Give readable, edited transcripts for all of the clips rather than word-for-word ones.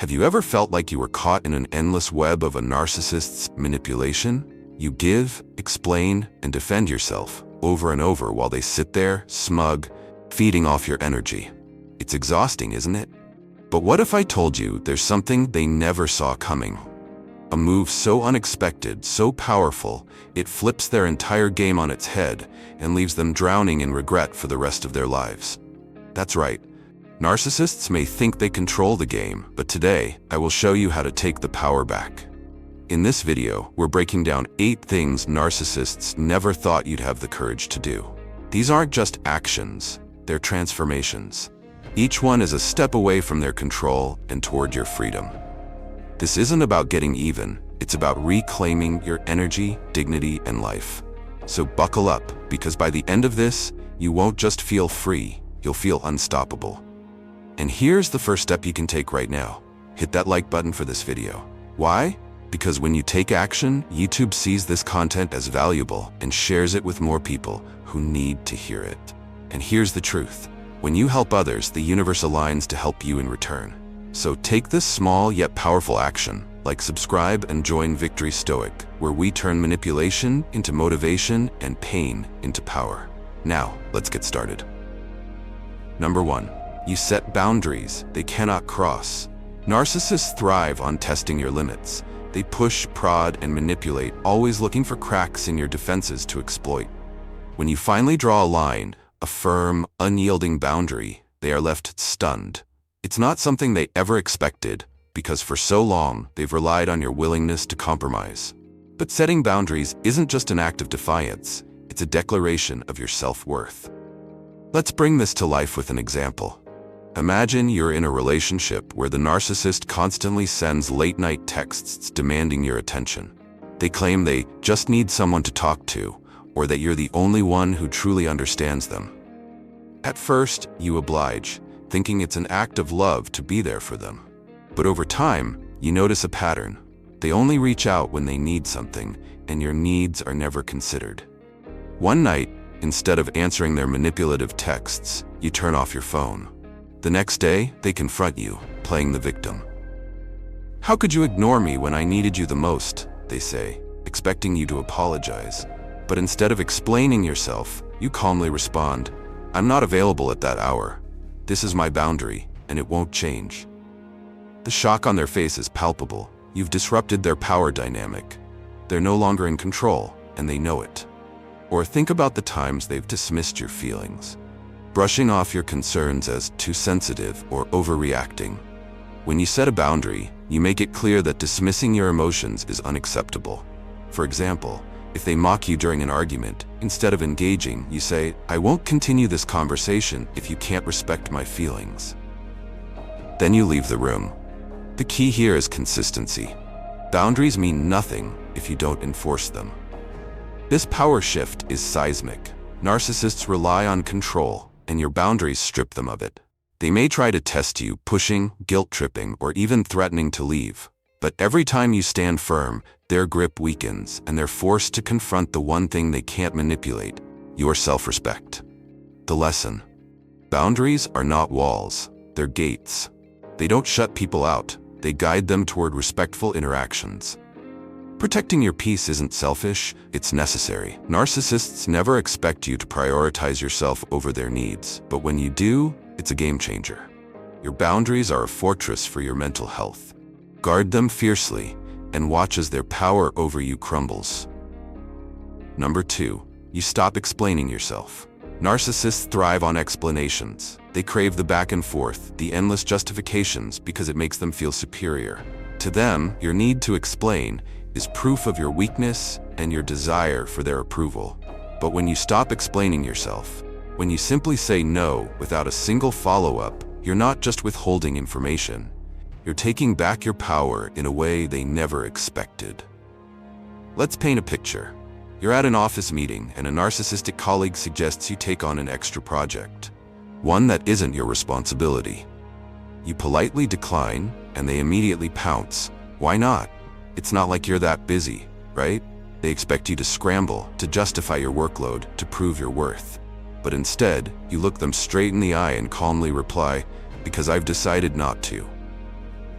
Have you ever felt like you were caught in an endless web of a narcissist's manipulation? You give, explain, and defend yourself over and over while they sit there, smug, feeding off your energy. It's exhausting, isn't it? But what if I told you there's something they never saw coming? A move so unexpected, so powerful, it flips their entire game on its head and leaves them drowning in regret for the rest of their lives. That's right. Narcissists may think they control the game, but today, I will show you how to take the power back. In this video, we're breaking down 8 things narcissists never thought you'd have the courage to do. These aren't just actions, they're transformations. Each one is a step away from their control and toward your freedom. This isn't about getting even, it's about reclaiming your energy, dignity, and life. So buckle up, because by the end of this, you won't just feel free, you'll feel unstoppable. And here's the first step you can take right now. Hit that like button for this video. Why? Because when you take action, YouTube sees this content as valuable and shares it with more people who need to hear it. And here's the truth. When you help others, the universe aligns to help you in return. So take this small yet powerful action, like subscribe and join Victory Stoic, where we turn manipulation into motivation and pain into power. Now, let's get started. Number 1. You set boundaries they cannot cross. Narcissists thrive on testing your limits. They push, prod, and manipulate, always looking for cracks in your defenses to exploit. When you finally draw a line, a firm, unyielding boundary, they are left stunned. It's not something they ever expected, because for so long, they've relied on your willingness to compromise. But setting boundaries isn't just an act of defiance, it's a declaration of your self-worth. Let's bring this to life with an example. Imagine you're in a relationship where the narcissist constantly sends late-night texts demanding your attention. They claim they just need someone to talk to, or that you're the only one who truly understands them. At first, you oblige, thinking it's an act of love to be there for them. But over time, you notice a pattern. They only reach out when they need something, and your needs are never considered. One night, instead of answering their manipulative texts, you turn off your phone. The next day, they confront you, playing the victim. "How could you ignore me when I needed you the most?" they say, expecting you to apologize. But instead of explaining yourself, you calmly respond, "I'm not available at that hour. This is my boundary, and it won't change." The shock on their face is palpable. You've disrupted their power dynamic. They're no longer in control, and they know it. Or think about the times they've dismissed your feelings, brushing off your concerns as too sensitive or overreacting. When you set a boundary, you make it clear that dismissing your emotions is unacceptable. For example, if they mock you during an argument, instead of engaging, you say, "I won't continue this conversation if you can't respect my feelings." Then you leave the room. The key here is consistency. Boundaries mean nothing if you don't enforce them. This power shift is seismic. Narcissists rely on control, and your boundaries strip them of it. They may try to test you, pushing, guilt-tripping, or even threatening to leave. But every time you stand firm, their grip weakens, and they're forced to confront the one thing they can't manipulate: your self-respect. The lesson: boundaries are not walls, they're gates. They don't shut people out, they guide them toward respectful interactions. Protecting your peace isn't selfish, it's necessary. Narcissists never expect you to prioritize yourself over their needs, but when you do, it's a game changer. Your boundaries are a fortress for your mental health. Guard them fiercely, and watch as their power over you crumbles. Number 2. You stop explaining yourself. Narcissists thrive on explanations. They crave the back and forth, the endless justifications, because it makes them feel superior. To them, your need to explain is proof of your weakness and your desire for their approval. But when you stop explaining yourself, when you simply say no without a single follow-up, you're not just withholding information. You're taking back your power in a way they never expected. Let's paint a picture. You're at an office meeting and a narcissistic colleague suggests you take on an extra project, one that isn't your responsibility. You politely decline, and they immediately pounce. Why not? It's not like you're that busy, right? They expect you to scramble, to justify your workload, to prove your worth. But instead, you look them straight in the eye and calmly reply, "Because I've decided not to."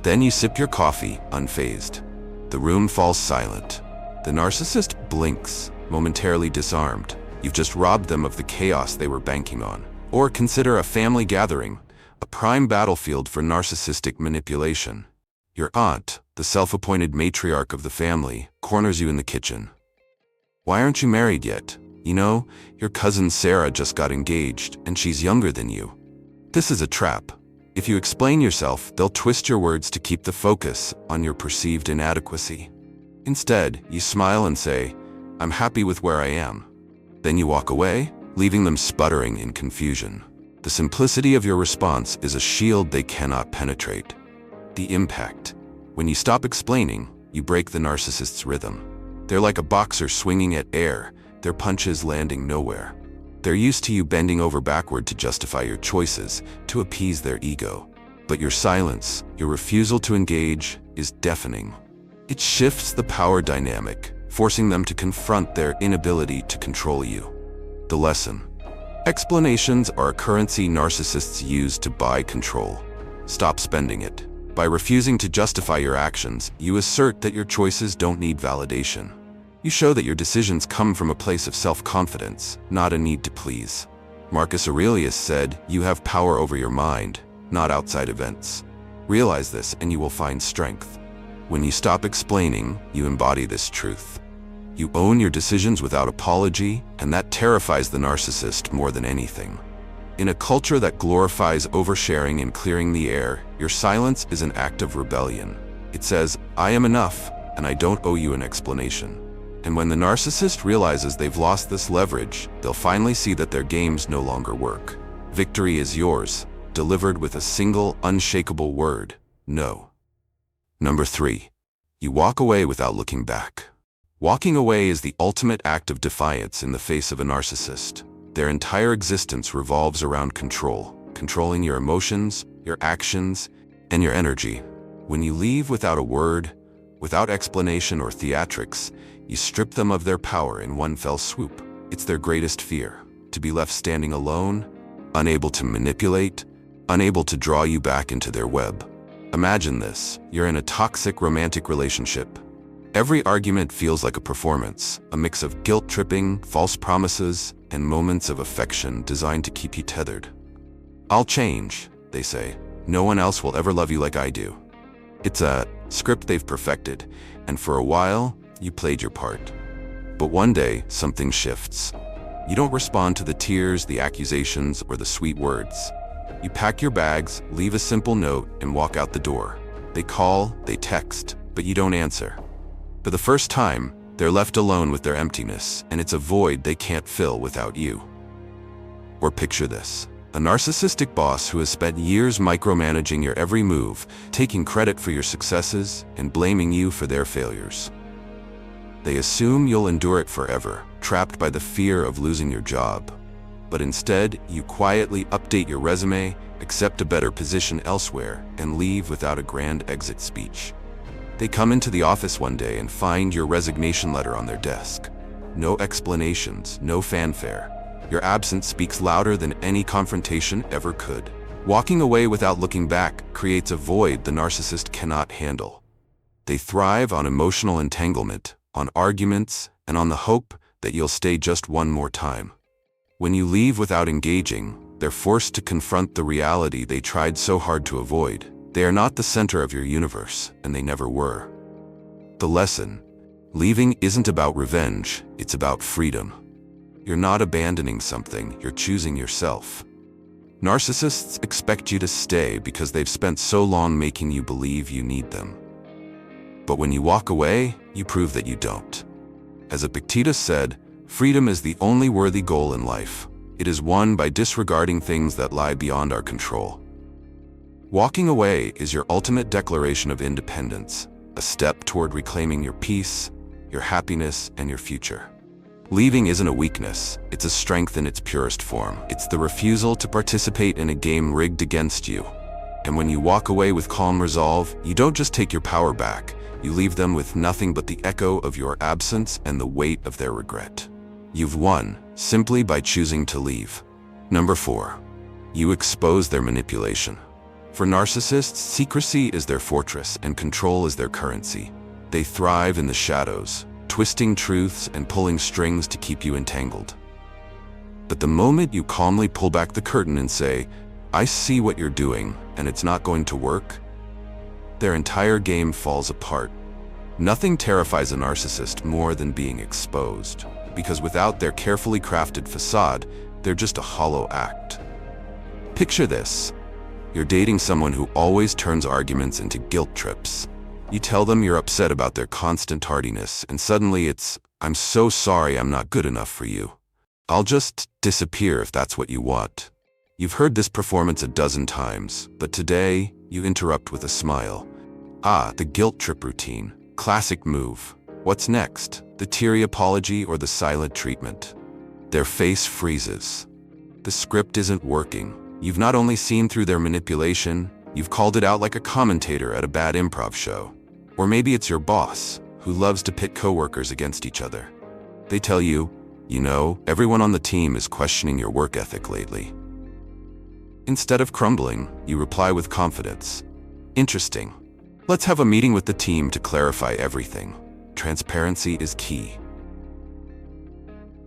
Then you sip your coffee, unfazed. The room falls silent. The narcissist blinks, momentarily disarmed. You've just robbed them of the chaos they were banking on. Or consider a family gathering, a prime battlefield for narcissistic manipulation. Your aunt, the self-appointed matriarch of the family, corners you in the kitchen. Why aren't you married yet? You know, your cousin Sarah just got engaged, and she's younger than you. This is a trap. If you explain yourself, they'll twist your words to keep the focus on your perceived inadequacy. Instead, you smile and say, "I'm happy with where I am." Then you walk away, leaving them sputtering in confusion. The simplicity of your response is a shield they cannot penetrate. The impact. When you stop explaining, you break the narcissist's rhythm. They're like a boxer swinging at air, their punches landing nowhere. They're used to you bending over backward to justify your choices, to appease their ego. But your silence, your refusal to engage, is deafening. It shifts the power dynamic, forcing them to confront their inability to control you. The lesson. Explanations are a currency narcissists use to buy control. Stop spending it. By refusing to justify your actions, you assert that your choices don't need validation. You show that your decisions come from a place of self-confidence, not a need to please. Marcus Aurelius said, "You have power over your mind, not outside events." Realize this and you will find strength. When you stop explaining, you embody this truth. You own your decisions without apology, and that terrifies the narcissist more than anything. In a culture that glorifies oversharing and clearing the air, your silence is an act of rebellion. It says, "I am enough, and I don't owe you an explanation." And when the narcissist realizes they've lost this leverage, they'll finally see that their games no longer work. Victory is yours, delivered with a single, unshakable word: no. Number 3. You walk away without looking back. Walking away is the ultimate act of defiance in the face of a narcissist. Their entire existence revolves around control, controlling your emotions, your actions, and your energy. When you leave without a word, without explanation or theatrics, you strip them of their power in one fell swoop. It's their greatest fear, to be left standing alone, unable to manipulate, unable to draw you back into their web. Imagine this: you're in a toxic romantic relationship. Every argument feels like a performance, a mix of guilt-tripping, false promises, and moments of affection designed to keep you tethered. "I'll change," they say. "No one else will ever love you like I do." It's a script they've perfected, and for a while, you played your part. But one day, something shifts. You don't respond to the tears, the accusations, or the sweet words. You pack your bags, leave a simple note, and walk out the door. They call, they text, but you don't answer. For the first time, they're left alone with their emptiness, and it's a void they can't fill without you. Or picture this: a narcissistic boss who has spent years micromanaging your every move, taking credit for your successes, and blaming you for their failures. They assume you'll endure it forever, trapped by the fear of losing your job. But instead, you quietly update your resume, accept a better position elsewhere, and leave without a grand exit speech. They come into the office one day and find your resignation letter on their desk. No explanations, no fanfare. Your absence speaks louder than any confrontation ever could. Walking away without looking back creates a void the narcissist cannot handle. They thrive on emotional entanglement, on arguments, and on the hope that you'll stay just one more time. When you leave without engaging, they're forced to confront the reality they tried so hard to avoid. They are not the center of your universe, and they never were. The lesson: leaving isn't about revenge, it's about freedom. You're not abandoning something, you're choosing yourself. Narcissists expect you to stay because they've spent so long making you believe you need them. But when you walk away, you prove that you don't. As Epictetus said, freedom is the only worthy goal in life. It is won by disregarding things that lie beyond our control. Walking away is your ultimate declaration of independence, a step toward reclaiming your peace, your happiness, and your future. Leaving isn't a weakness, it's a strength in its purest form. It's the refusal to participate in a game rigged against you. And when you walk away with calm resolve, you don't just take your power back, you leave them with nothing but the echo of your absence and the weight of their regret. You've won, simply by choosing to leave. Number 4. You expose their manipulation. For narcissists, secrecy is their fortress and control is their currency. They thrive in the shadows, twisting truths and pulling strings to keep you entangled. But the moment you calmly pull back the curtain and say, "I see what you're doing, and it's not going to work," their entire game falls apart. Nothing terrifies a narcissist more than being exposed, because without their carefully crafted facade, they're just a hollow act. Picture this. You're dating someone who always turns arguments into guilt trips. You tell them you're upset about their constant tardiness, and suddenly it's, "I'm so sorry I'm not good enough for you. I'll just disappear if that's what you want." You've heard this performance a dozen times, but today, you interrupt with a smile. The guilt trip routine. Classic move. What's next? The teary apology or the silent treatment? Their face freezes. The script isn't working. You've not only seen through their manipulation, you've called it out like a commentator at a bad improv show. Or maybe it's your boss, who loves to pit coworkers against each other. They tell you, everyone on the team is questioning your work ethic lately. Instead of crumbling, you reply with confidence. "Interesting. Let's have a meeting with the team to clarify everything. Transparency is key."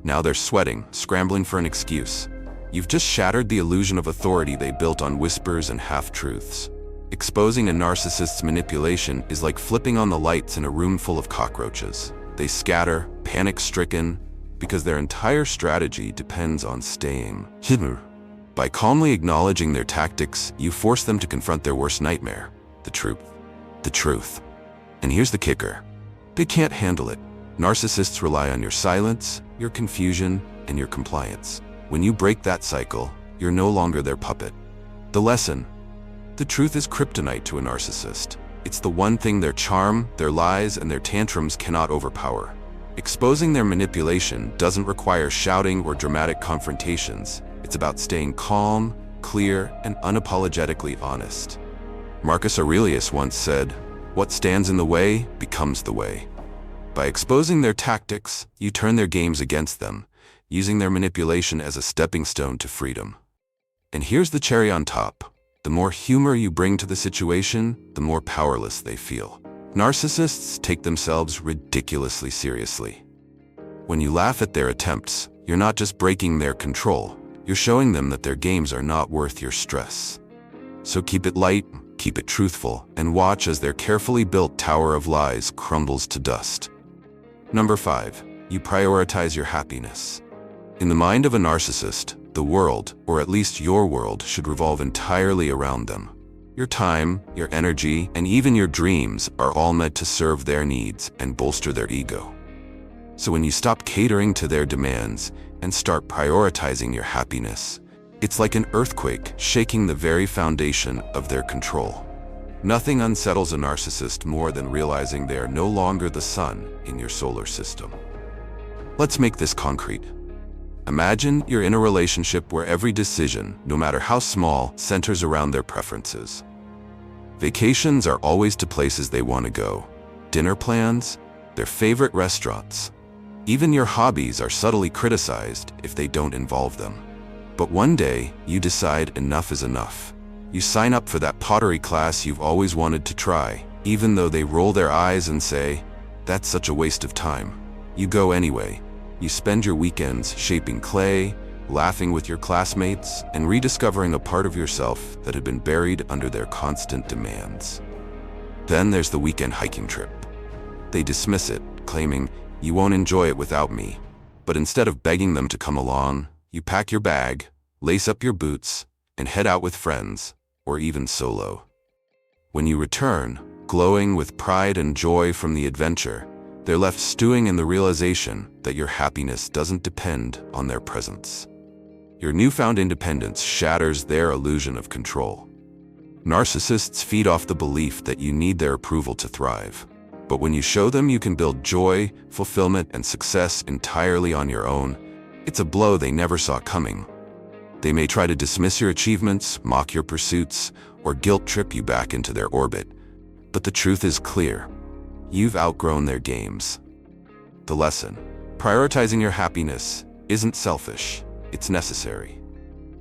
Now they're sweating, scrambling for an excuse. You've just shattered the illusion of authority they built on whispers and half-truths. Exposing a narcissist's manipulation is like flipping on the lights in a room full of cockroaches. They scatter, panic-stricken, because their entire strategy depends on staying hidden. By calmly acknowledging their tactics, you force them to confront their worst nightmare, the truth. The truth. And here's the kicker. They can't handle it. Narcissists rely on your silence, your confusion, and your compliance. When you break that cycle, you're no longer their puppet. The lesson. The truth is kryptonite to a narcissist. It's the one thing their charm, their lies, and their tantrums cannot overpower. Exposing their manipulation doesn't require shouting or dramatic confrontations. It's about staying calm, clear, and unapologetically honest. Marcus Aurelius once said, "What stands in the way becomes the way." By exposing their tactics, you turn their games against them, using their manipulation as a stepping stone to freedom. And here's the cherry on top. The more humor you bring to the situation, the more powerless they feel. Narcissists take themselves ridiculously seriously. When you laugh at their attempts, you're not just breaking their control, you're showing them that their games are not worth your stress. So keep it light, keep it truthful, and watch as their carefully built tower of lies crumbles to dust. Number 5. You prioritize your happiness. In the mind of a narcissist, the world, or at least your world, should revolve entirely around them. Your time, your energy, and even your dreams are all meant to serve their needs and bolster their ego. So when you stop catering to their demands and start prioritizing your happiness, it's like an earthquake shaking the very foundation of their control. Nothing unsettles a narcissist more than realizing they are no longer the sun in your solar system. Let's make this concrete. Imagine you're in a relationship where every decision, no matter how small, centers around their preferences. Vacations are always to places they want to go. Dinner plans, their favorite restaurants. Even your hobbies are subtly criticized if they don't involve them. But one day, you decide enough is enough. You sign up for that pottery class you've always wanted to try, even though they roll their eyes and say, "That's such a waste of time." You go anyway. You spend your weekends shaping clay, laughing with your classmates, and rediscovering a part of yourself that had been buried under their constant demands. Then there's the weekend hiking trip. They dismiss it, claiming, "You won't enjoy it without me." But instead of begging them to come along, you pack your bag, lace up your boots, and head out with friends, or even solo. When you return, glowing with pride and joy from the adventure, they're left stewing in the realization that your happiness doesn't depend on their presence. Your newfound independence shatters their illusion of control. Narcissists feed off the belief that you need their approval to thrive. But when you show them you can build joy, fulfillment, and success entirely on your own, it's a blow they never saw coming. They may try to dismiss your achievements, mock your pursuits, or guilt trip you back into their orbit. But the truth is clear. You've outgrown their games. The lesson: prioritizing your happiness isn't selfish, it's necessary.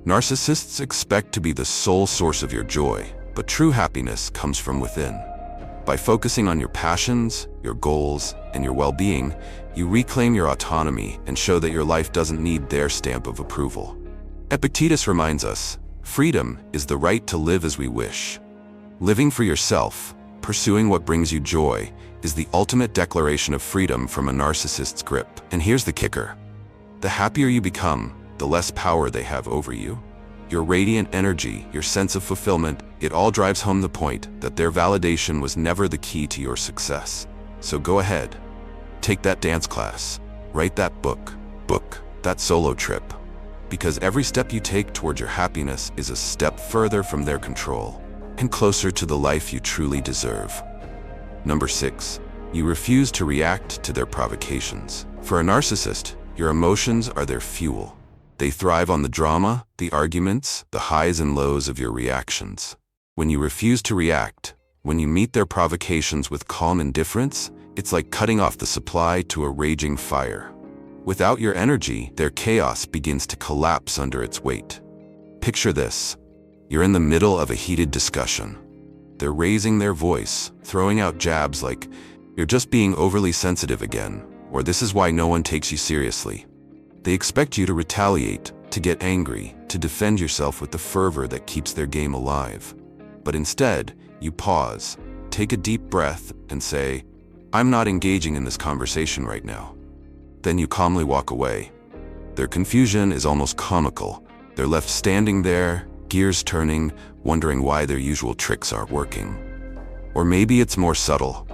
Narcissists expect to be the sole source of your joy, But true happiness comes from within. By focusing on your passions, your goals, and your well-being, you reclaim your autonomy and show that your life doesn't need their stamp of approval. Epictetus reminds us, freedom is the right to live as we wish. Living for yourself, pursuing what brings you joy, is the ultimate declaration of freedom from a narcissist's grip. And here's the kicker. The happier you become, the less power they have over you. Your radiant energy, your sense of fulfillment, it all drives home the point that their validation was never the key to your success. So go ahead. Take that dance class. Write that book that solo trip. Because every step you take toward your happiness is a step further from their control and closer to the life you truly deserve. Number 6, you refuse to react to their provocations. For a narcissist, your emotions are their fuel. They thrive on the drama, the arguments, the highs and lows of your reactions. When you refuse to react, when you meet their provocations with calm indifference, it's like cutting off the supply to a raging fire. Without your energy, their chaos begins to collapse under its weight. Picture this. You're in the middle of a heated discussion. They're raising their voice, throwing out jabs like, "You're just being overly sensitive again," or "This is why no one takes you seriously." They expect you to retaliate, to get angry, to defend yourself with the fervor that keeps their game alive. But instead, you pause, take a deep breath, and say, "I'm not engaging in this conversation right now." Then you calmly walk away. Their confusion is almost comical. They're left standing there, gears turning, wondering why their usual tricks aren't working. Or maybe it's more subtle.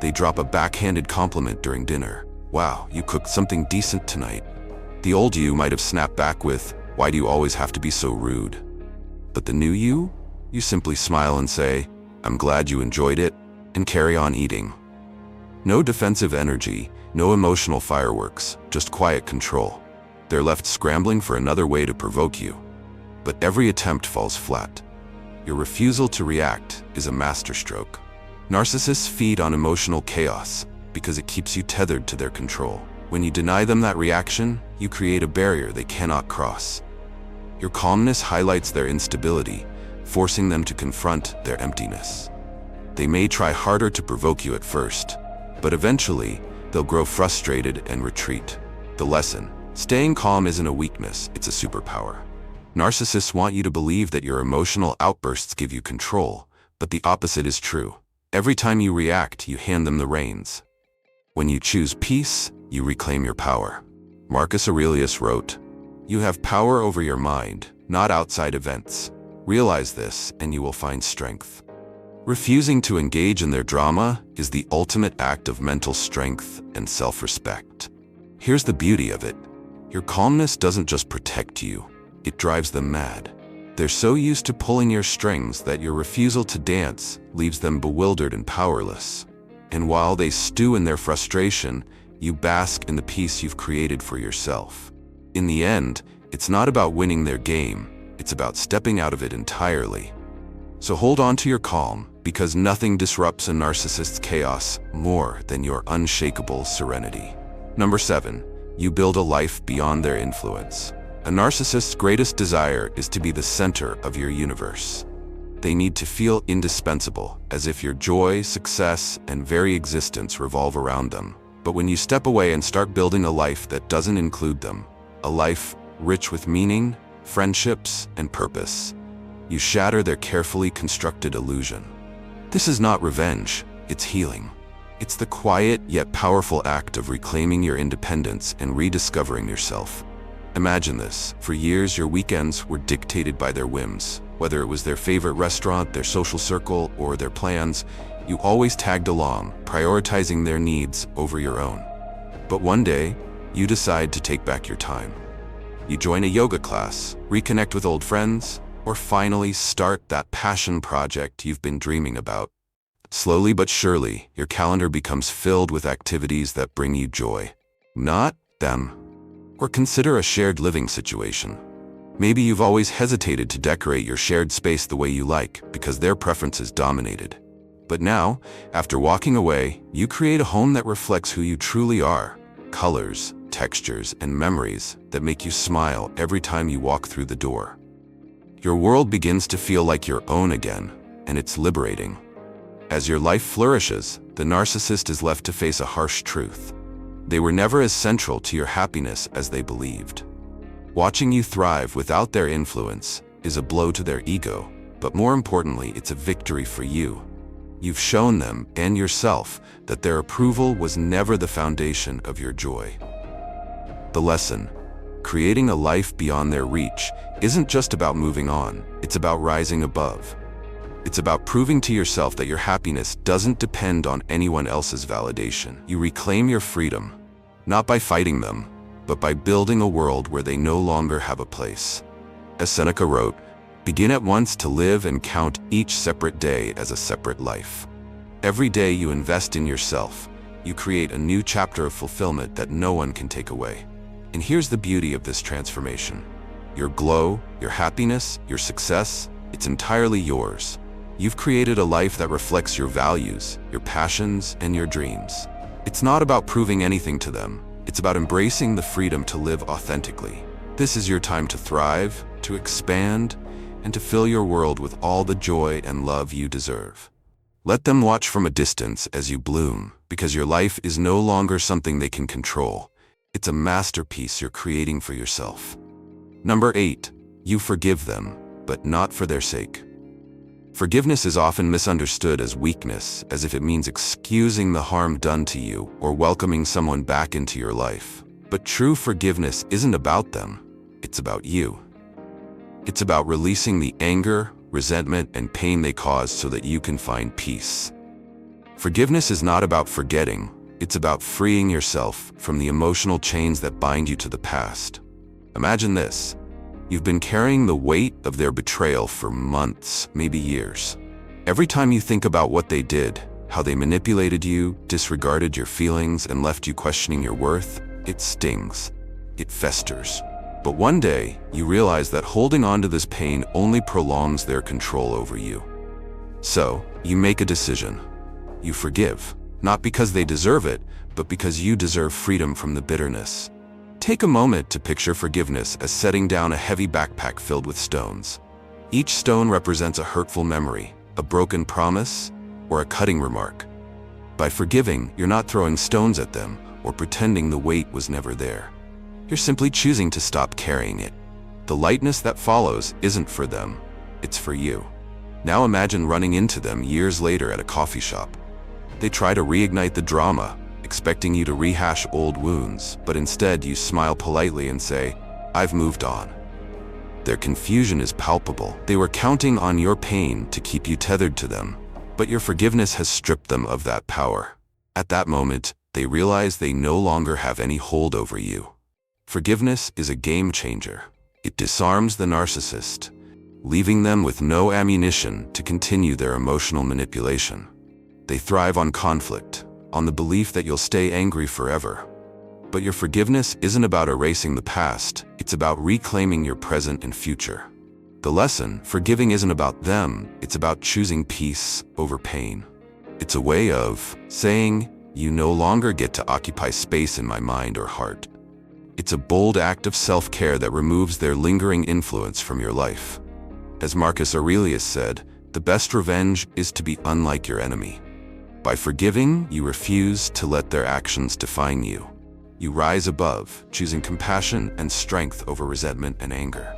They drop a backhanded compliment during dinner. "Wow, you cooked something decent tonight." The old you might have snapped back with, "Why do you always have to be so rude?" But the new you simply smile and say, "I'm glad you enjoyed it," and carry on eating. No defensive energy, no emotional fireworks, just quiet control. They're left scrambling for another way to provoke you. But every attempt falls flat. Your refusal to react is a masterstroke. Narcissists feed on emotional chaos because it keeps you tethered to their control. When you deny them that reaction, you create a barrier they cannot cross. Your calmness highlights their instability, forcing them to confront their emptiness. They may try harder to provoke you at first, but eventually, they'll grow frustrated and retreat. The lesson: staying calm isn't a weakness, it's a superpower. Narcissists want you to believe that your emotional outbursts give you control, but the opposite is true. Every time you react, you hand them the reins. When you choose peace, you reclaim your power. Marcus Aurelius wrote, "You have power over your mind, not outside events. Realize this, and you will find strength." Refusing to engage in their drama is the ultimate act of mental strength and self-respect. Here's the beauty of it. Your calmness doesn't just protect you, it drives them mad. They're so used to pulling your strings that your refusal to dance leaves them bewildered and powerless. And while they stew in their frustration, you bask in the peace you've created for yourself. In the end, it's not about winning their game, it's about stepping out of it entirely. So hold on to your calm, because nothing disrupts a narcissist's chaos more than your unshakable serenity. Number 7, you build a life beyond their influence. A narcissist's greatest desire is to be the center of your universe. They need to feel indispensable, as if your joy, success, and very existence revolve around them. But when you step away and start building a life that doesn't include them, a life rich with meaning, friendships, and purpose, you shatter their carefully constructed illusion. This is not revenge, it's healing. It's the quiet yet powerful act of reclaiming your independence and rediscovering yourself. Imagine this. For years, your weekends were dictated by their whims. Whether it was their favorite restaurant, their social circle, or their plans, you always tagged along, prioritizing their needs over your own. But one day, you decide to take back your time. You join a yoga class, reconnect with old friends, or finally start that passion project you've been dreaming about. Slowly but surely, your calendar becomes filled with activities that bring you joy, not them. Or consider a shared living situation. Maybe you've always hesitated to decorate your shared space the way you like because their preferences dominated. But now, after walking away, you create a home that reflects who you truly are. Colors, textures, and memories that make you smile every time you walk through the door. Your world begins to feel like your own again, and it's liberating. As your life flourishes, the narcissist is left to face a harsh truth. They were never as central to your happiness as they believed. Watching you thrive without their influence is a blow to their ego, but more importantly, it's a victory for you. You've shown them and yourself that their approval was never the foundation of your joy. The lesson: creating a life beyond their reach isn't just about moving on, it's about rising above. It's about proving to yourself that your happiness doesn't depend on anyone else's validation. You reclaim your freedom, not by fighting them, but by building a world where they no longer have a place. As Seneca wrote, "Begin at once to live and count each separate day as a separate life." Every day you invest in yourself, you create a new chapter of fulfillment that no one can take away. And here's the beauty of this transformation. Your glow, your happiness, your success, it's entirely yours. You've created a life that reflects your values, your passions, and your dreams. It's not about proving anything to them. It's about embracing the freedom to live authentically. This is your time to thrive, to expand, and to fill your world with all the joy and love you deserve. Let them watch from a distance as you bloom, because your life is no longer something they can control. It's a masterpiece you're creating for yourself. Number 8, you forgive them, but not for their sake. Forgiveness is often misunderstood as weakness, as if it means excusing the harm done to you or welcoming someone back into your life. But true forgiveness isn't about them, it's about you. It's about releasing the anger, resentment, and pain they caused so that you can find peace. Forgiveness is not about forgetting, it's about freeing yourself from the emotional chains that bind you to the past. Imagine this. You've been carrying the weight of their betrayal for months, maybe years. Every time you think about what they did, how they manipulated you, disregarded your feelings, and left you questioning your worth, it stings. It festers. But one day, you realize that holding on to this pain only prolongs their control over you. So, you make a decision. You forgive, not because they deserve it, but because you deserve freedom from the bitterness. Take a moment to picture forgiveness as setting down a heavy backpack filled with stones. Each stone represents a hurtful memory, a broken promise, or a cutting remark. By forgiving, you're not throwing stones at them or pretending the weight was never there. You're simply choosing to stop carrying it. The lightness that follows isn't for them, it's for you. Now imagine running into them years later at a coffee shop. They try to reignite the drama, expecting you to rehash old wounds, but instead you smile politely and say, "I've moved on." Their confusion is palpable. They were counting on your pain to keep you tethered to them, but your forgiveness has stripped them of that power. At that moment, they realize they no longer have any hold over you. Forgiveness is a game changer. It disarms the narcissist, leaving them with no ammunition to continue their emotional manipulation. They thrive on conflict, on the belief that you'll stay angry forever. But your forgiveness isn't about erasing the past, it's about reclaiming your present and future. The lesson: forgiving isn't about them, it's about choosing peace over pain. It's a way of saying, "You no longer get to occupy space in my mind or heart." It's a bold act of self-care that removes their lingering influence from your life. As Marcus Aurelius said, the best revenge is to be unlike your enemy. By forgiving, you refuse to let their actions define you. You rise above, choosing compassion and strength over resentment and anger.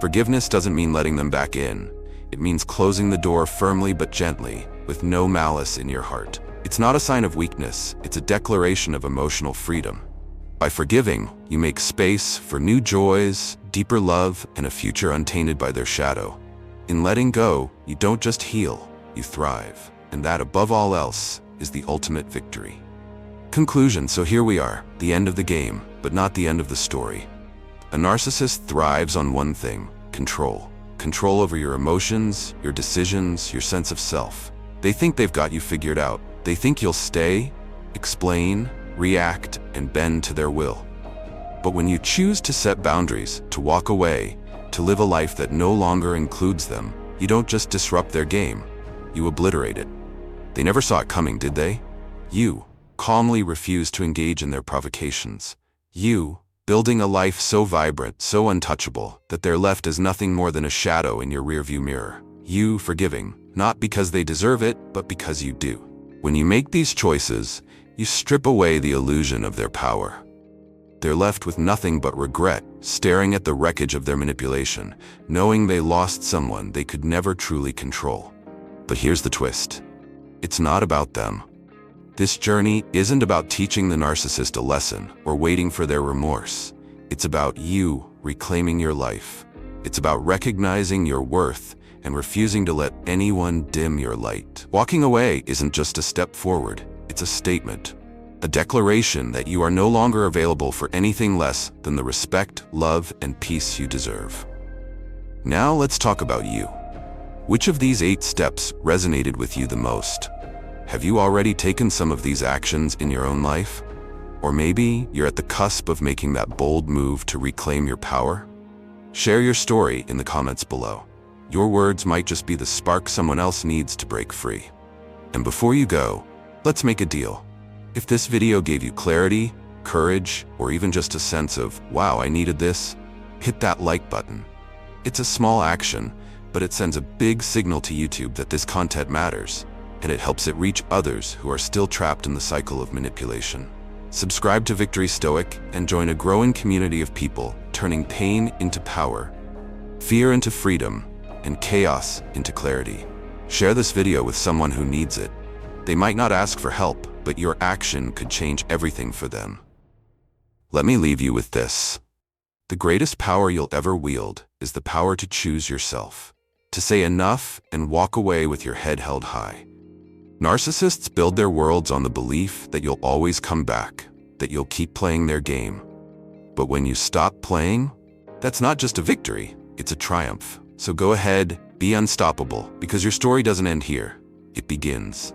Forgiveness doesn't mean letting them back in. It means closing the door firmly but gently, with no malice in your heart. It's not a sign of weakness, it's a declaration of emotional freedom. By forgiving, you make space for new joys, deeper love, and a future untainted by their shadow. In letting go, you don't just heal, you thrive. And that, above all else, is the ultimate victory. Conclusion: so here we are, the end of the game, but not the end of the story. A narcissist thrives on one thing: control. Control over your emotions, your decisions, your sense of self. They think they've got you figured out. They think you'll stay, explain, react, and bend to their will. But when you choose to set boundaries, to walk away, to live a life that no longer includes them, you don't just disrupt their game, you obliterate it. They never saw it coming, did they? You calmly refuse to engage in their provocations. You, building a life so vibrant, so untouchable, that they're left as nothing more than a shadow in your rearview mirror. you forgiving, not because they deserve it, but because you do. When you make these choices, you strip away the illusion of their power. They're left with nothing but regret, staring at the wreckage of their manipulation, knowing they lost someone they could never truly control. But here's the twist. It's not about them. This journey isn't about teaching the narcissist a lesson or waiting for their remorse. It's about you reclaiming your life. It's about recognizing your worth and refusing to let anyone dim your light. Walking away isn't just a step forward, it's a statement. A declaration that you are no longer available for anything less than the respect, love, and peace you deserve. Now let's talk about you. Which of these 8 steps resonated with you the most? Have you already taken some of these actions in your own life? Or maybe you're at the cusp of making that bold move to reclaim your power? Share your story in the comments below. Your words might just be the spark someone else needs to break free. And before you go, let's make a deal. If this video gave you clarity, courage, or even just a sense of, wow, I needed this, hit that like button. It's a small action, but it sends a big signal to YouTube that this content matters, and it helps it reach others who are still trapped in the cycle of manipulation. Subscribe to Victory Stoic and join a growing community of people turning pain into power, fear into freedom, and chaos into clarity. Share this video with someone who needs it. They might not ask for help, but your action could change everything for them. Let me leave you with this. The greatest power you'll ever wield is the power to choose yourself, to say enough and walk away with your head held high. Narcissists build their worlds on the belief that you'll always come back, that you'll keep playing their game. But when you stop playing, that's not just a victory, it's a triumph. So go ahead, be unstoppable, because your story doesn't end here, it begins.